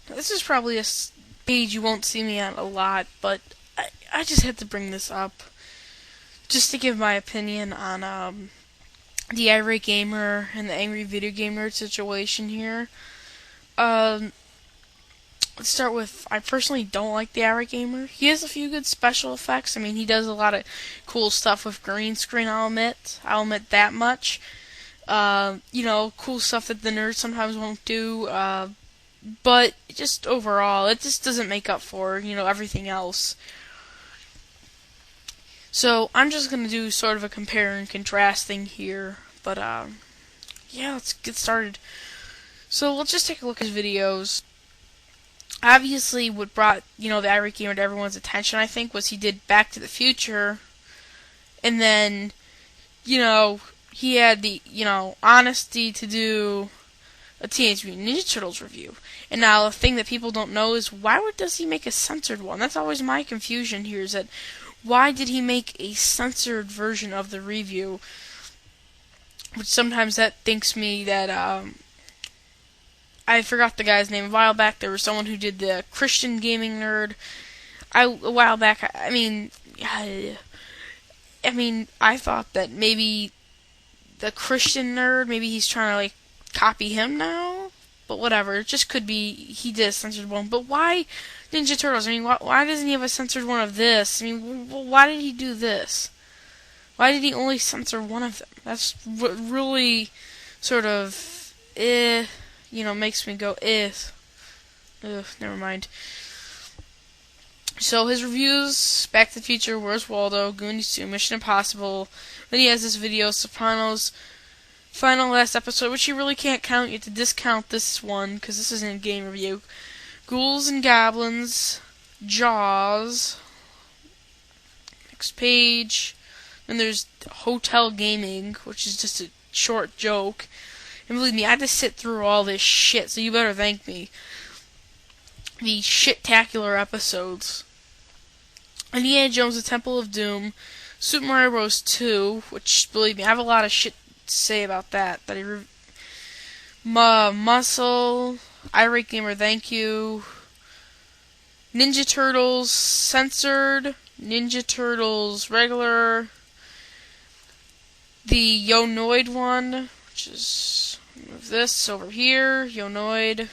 This is probably page you won't see me on a lot, but I just had to bring this up just to give my opinion on the irate gamer and the angry video game nerd situation here. Um, let's start with, I personally don't like the irate gamer. He has a few good special effects. I mean, he does a lot of cool stuff with green screen. I'll admit that much. Cool stuff that the nerds sometimes won't do. But just overall, it just doesn't make up for, everything else. So I'm just going to do sort of a compare and contrast thing here. But, yeah, let's get started. So let's just take a look at his videos. Obviously, what brought, the irate gamer to everyone's attention, I think, was he did Back to the Future. And then, he had the, honesty to do a Teenage Mutant Ninja Turtles review. And now, the thing that people don't know is, does he make a censored one? That's always my confusion here, is that why did he make a censored version of the review? Which sometimes that thinks me that, I forgot the guy's name. A while back, there was someone who did the Christian gaming nerd. A while back, I thought that maybe the Christian nerd, maybe he's trying to, copy him now? But whatever, it just could be he did a censored one. But why Ninja Turtles? I mean, why doesn't he have a censored one of this? I mean, why did he do this? Why did he only censor one of them? That's really sort of, makes me go, Ugh, never mind. So his reviews, Back to the Future, Where's Waldo, Goonies 2, Mission Impossible. Then he has this video, Sopranos, final last episode, which you really can't count. You have to discount this one, because this isn't a game review. Ghouls and Goblins, Jaws, next page. Then there's Hotel Gaming, which is just a short joke. And believe me, I had to sit through all this shit, so you better thank me. The shit-tacular episodes. Indiana Jones, The Temple of Doom, Super Mario Bros. 2, which, believe me, I have a lot of shit to say about that. Muscle, irate gamer, thank you. Ninja Turtles censored, Ninja Turtles regular. The Yonoid one, which is, move this over here, Yonoid.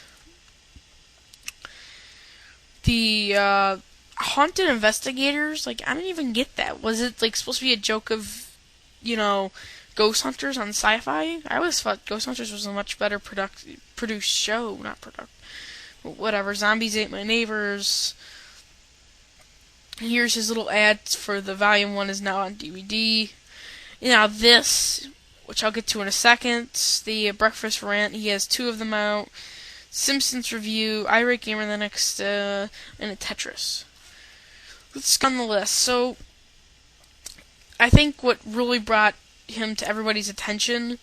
The Haunted Investigators, I don't even get that. Was it supposed to be a joke of, Ghost Hunters on Sci-Fi? I always thought Ghost Hunters was a much better produced show, whatever. Zombies Ate My Neighbors. Here's his little ad for the Volume 1 is now on DVD. Now this, which I'll get to in a second, the Breakfast Rant, he has 2 of them out. Simpsons Review, irate gamer the next, and a Tetris. Let's go on the list. So, I think what really brought him to everybody's attention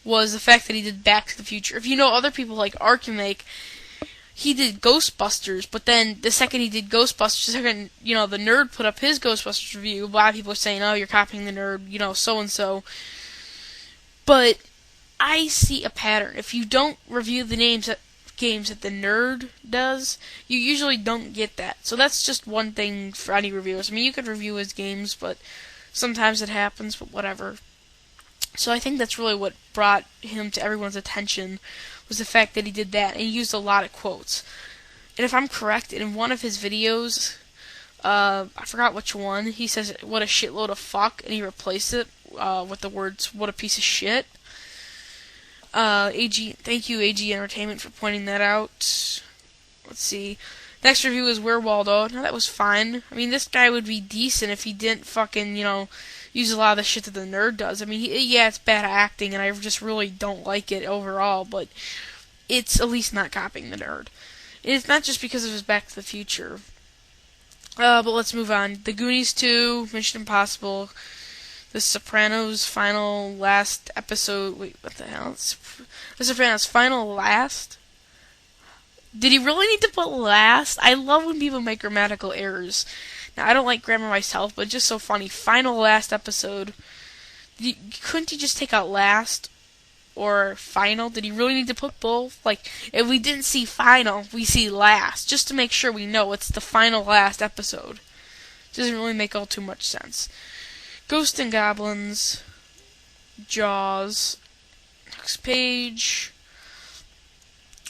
was the fact that he did Back to the Future. If you know other people like Archimake, he did Ghostbusters, but then the second he did Ghostbusters, the nerd put up his Ghostbusters review. A lot of people are saying, oh, you're copying the nerd, so-and-so. But I see a pattern. If you don't review the games that the nerd does, you usually don't get that. So that's just one thing for any reviewers. I mean, you could review his games, but sometimes it happens, but whatever. So I think that's really what brought him to everyone's attention, was the fact that he did that, and he used a lot of quotes. And if I'm correct, in one of his videos, I forgot which one, he says, what a shitload of fuck, and he replaced it with the words, what a piece of shit. Thank you, AG Entertainment, for pointing that out. Let's see. Next review is Where Waldo. Now, that was fine. I mean, this guy would be decent if he didn't fucking, use a lot of the shit that the nerd does. I mean, it's bad acting, and I just really don't like it overall, but it's at least not copying the nerd. And it's not just because of his Back to the Future. But let's move on. The Goonies 2, Mission Impossible, The Sopranos final last episode. Wait, what the hell? The Sopranos final last? Did he really need to put last? I love when people make grammatical errors. Now, I don't like grammar myself, but it's just so funny. Final last episode. Couldn't you just take out last? or final? Did he really need to put both? Like, if we didn't see final, we see last, just to make sure we know it's the final last episode. Doesn't really make all too much sense. Ghosts and Goblins, Jaws, next page.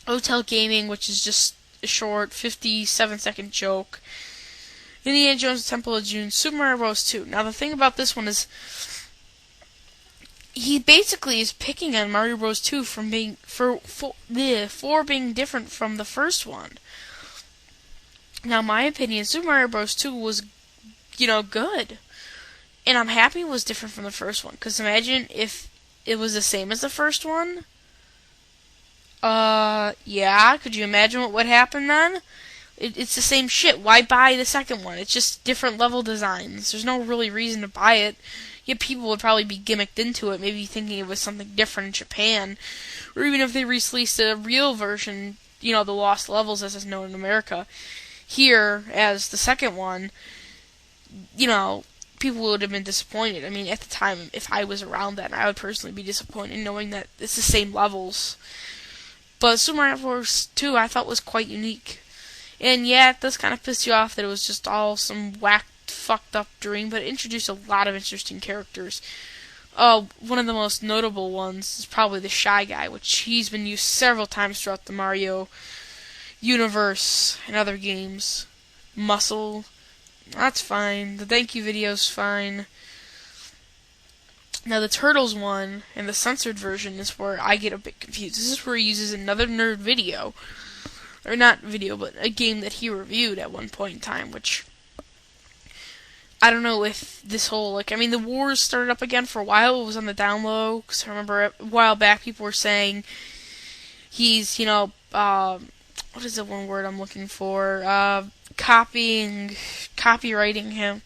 Hotel Gaming, which is just a short 57-second joke. Indiana Jones Temple of Doom, Super Mario Bros. 2. Now the thing about this one is, he basically is picking on Mario Bros. 2 from being for being different from the first one. Now, in my opinion, Super Mario Bros. 2 was, good, and I'm happy it was different from the first one. Because imagine if it was the same as the first one. Yeah. Could you imagine what would happen then? It's the same shit. Why buy the second one? It's just different level designs. There's no really reason to buy it. Yet people would probably be gimmicked into it, maybe thinking it was something different in Japan. Or even if they released a real version, the Lost Levels as is known in America, here as the second one, people would have been disappointed. I mean, at the time, if I was around then, I would personally be disappointed knowing that it's the same levels. But Super Mario Bros. 2 I thought was quite unique. And yeah, it does kind of piss you off that it was just all some whacked, fucked up dream, but it introduced a lot of interesting characters. One of the most notable ones is probably the Shy Guy, which he's been used several times throughout the Mario universe and other games. Muscle, that's fine. The thank you video's fine. Now the Turtles one, and the censored version, is where I get a bit confused. This is where he uses another nerd video. Or not video, but a game that he reviewed at one point in time, which I don't know if this whole, the wars started up again for a while. It was on the down low, because I remember a while back people were saying he's, what is the one word I'm looking for? Copywriting him.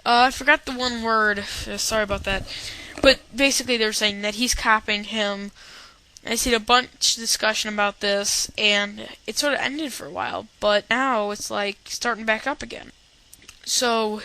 I forgot the one word. Sorry about that. But basically they were saying that he's copying him. I seen a bunch of discussion about this, and it sort of ended for a while, but now it's starting back up again. So,